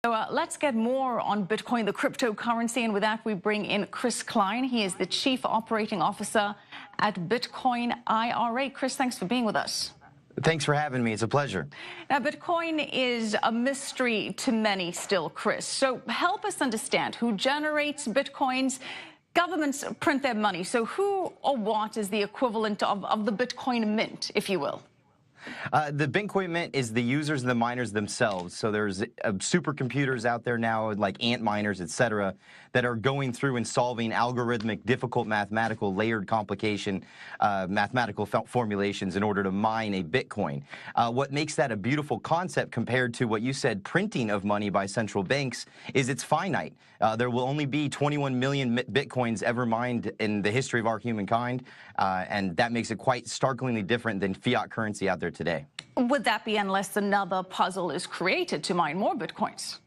So let's get more on Bitcoin, the cryptocurrency, and with that we bring in Chris Kline. He is the Chief Operating Officer at BitcoinIRA. Chris, thanks for being with us. Thanks for having me. It's a pleasure. Now, Bitcoin is a mystery to many still, Chris. So help us understand who generates Bitcoins. Governments print their money. So who or what is the equivalent of the Bitcoin mint, if you will? The Bitcoin mint is the users and the miners themselves. So there's supercomputers out there now, like ant miners, etc., that are going through and solving algorithmic, difficult mathematical, layered complication, mathematical formulations in order to mine a Bitcoin. What makes that a beautiful concept compared to what you said, printing of money by central banks, is it's finite. There will only be 21 million Bitcoins ever mined in the history of our humankind, and that makes it quite startlingly different than fiat currency out there today. Would that be unless another puzzle is created to mine more Bitcoins?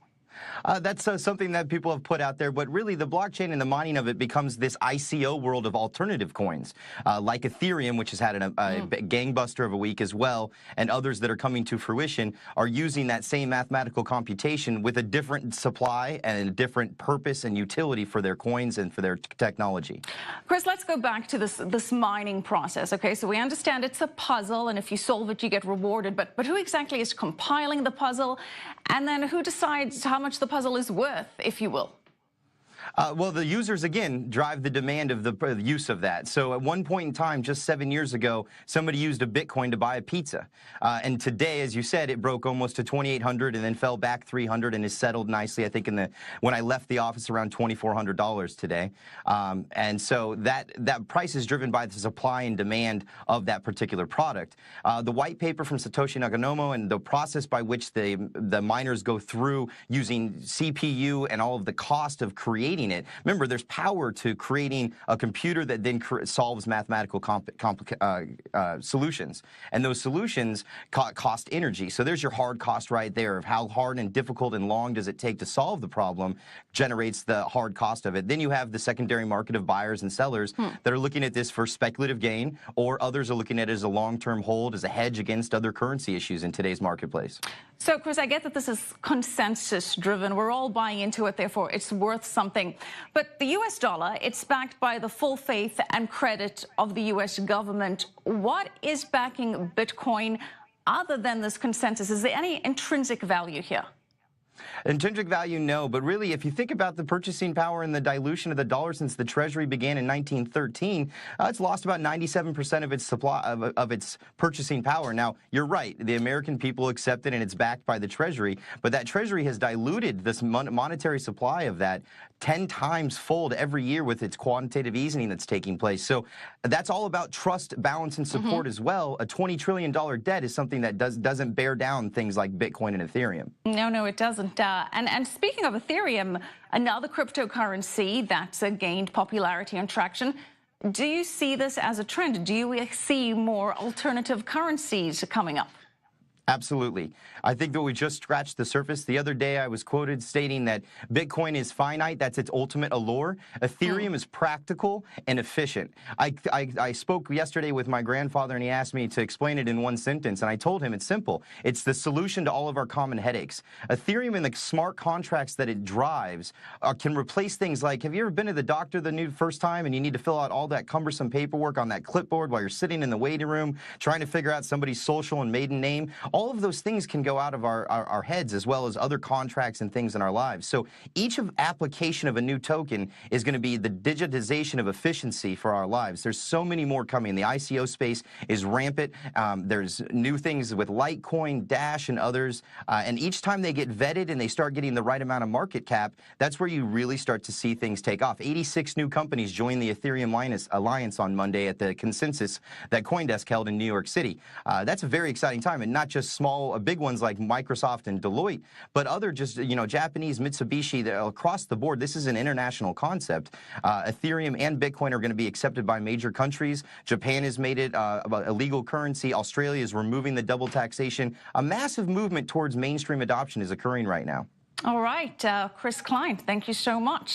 That's something that people have put out there, but really the blockchain and the mining of it becomes this ICO world of alternative coins, like Ethereum, which has had a gangbuster of a week as well, and others that are coming to fruition are using that same mathematical computation with a different supply and a different purpose and utility for their coins and for their technology. Chris, let's go back to this mining process. Okay, so we understand it's a puzzle, and if you solve it, you get rewarded. But who exactly is compiling the puzzle, and then who decides how much the puzzle is worth, if you will? Well, the users, again, drive the demand of the use of that. So at one point in time, just 7 years ago, somebody used a Bitcoin to buy a pizza. And today, as you said, it broke almost to 2,800 and then fell back 300 and is settled nicely, I think, when I left the office, around $2,400 today. And so that price is driven by the supply and demand of that particular product. The white paper from Satoshi Nakamoto and the process by which the miners go through using CPU and all of the cost of creating it. Remember, there's power to creating a computer that then solves mathematical solutions. And those solutions cost energy. So there's your hard cost right there of how hard and difficult and long does it take to solve the problem, generates the hard cost of it. Then you have the secondary market of buyers and sellers that are looking at this for speculative gain, or others are looking at it as a long-term hold, as a hedge against other currency issues in today's marketplace. So, Chris, I get that this is consensus-driven. We're all buying into it, therefore it's worth something. But the US dollar, it's backed by the full faith and credit of the US government. What is backing Bitcoin other than this consensus? Is there any intrinsic value here? Intrinsic value, no, but really, if you think about the purchasing power and the dilution of the dollar since the Treasury began in 1913, it's lost about 97% of its supply of its purchasing power. Now, you're right, the American people accept it and it's backed by the Treasury, but that Treasury has diluted this monetary supply of that 10 times fold every year with its quantitative easing that's taking place. So that's all about trust, balance, and support as well. A $20 trillion debt is something that doesn't bear down things like Bitcoin and Ethereum. No, it doesn't. And speaking of Ethereum, another cryptocurrency that's gained popularity and traction, do you see this as a trend? Do you see more alternative currencies coming up? Absolutely. I think that we just scratched the surface. The other day I was quoted stating that Bitcoin is finite. That's its ultimate allure. Ethereum is practical and efficient. I spoke yesterday with my grandfather and he asked me to explain it in one sentence, and I told him it's simple. It's the solution to all of our common headaches. Ethereum and the smart contracts that it drives can replace things like, have you ever been to the doctor the first time and you need to fill out all that cumbersome paperwork on that clipboard while you're sitting in the waiting room trying to figure out somebody's social and maiden name? All of those things can go out of our heads, as well as other contracts and things in our lives. So each application of a new token is going to be the digitization of efficiency for our lives. There's so many more coming. The ICO space is rampant. There's new things with Litecoin, Dash, and others. And each time they get vetted and they start getting the right amount of market cap, that's where you really start to see things take off. 86 new companies joined the Ethereum Alliance on Monday at the consensus that CoinDesk held in New York City. That's a very exciting time, and not just small, big ones like Microsoft and Deloitte, but other just, Japanese, Mitsubishi, across the board. This is an international concept. Ethereum and Bitcoin are going to be accepted by major countries. Japan has made it a legal currency. Australia is removing the double taxation. A massive movement towards mainstream adoption is occurring right now. All right, Chris Kline, thank you so much.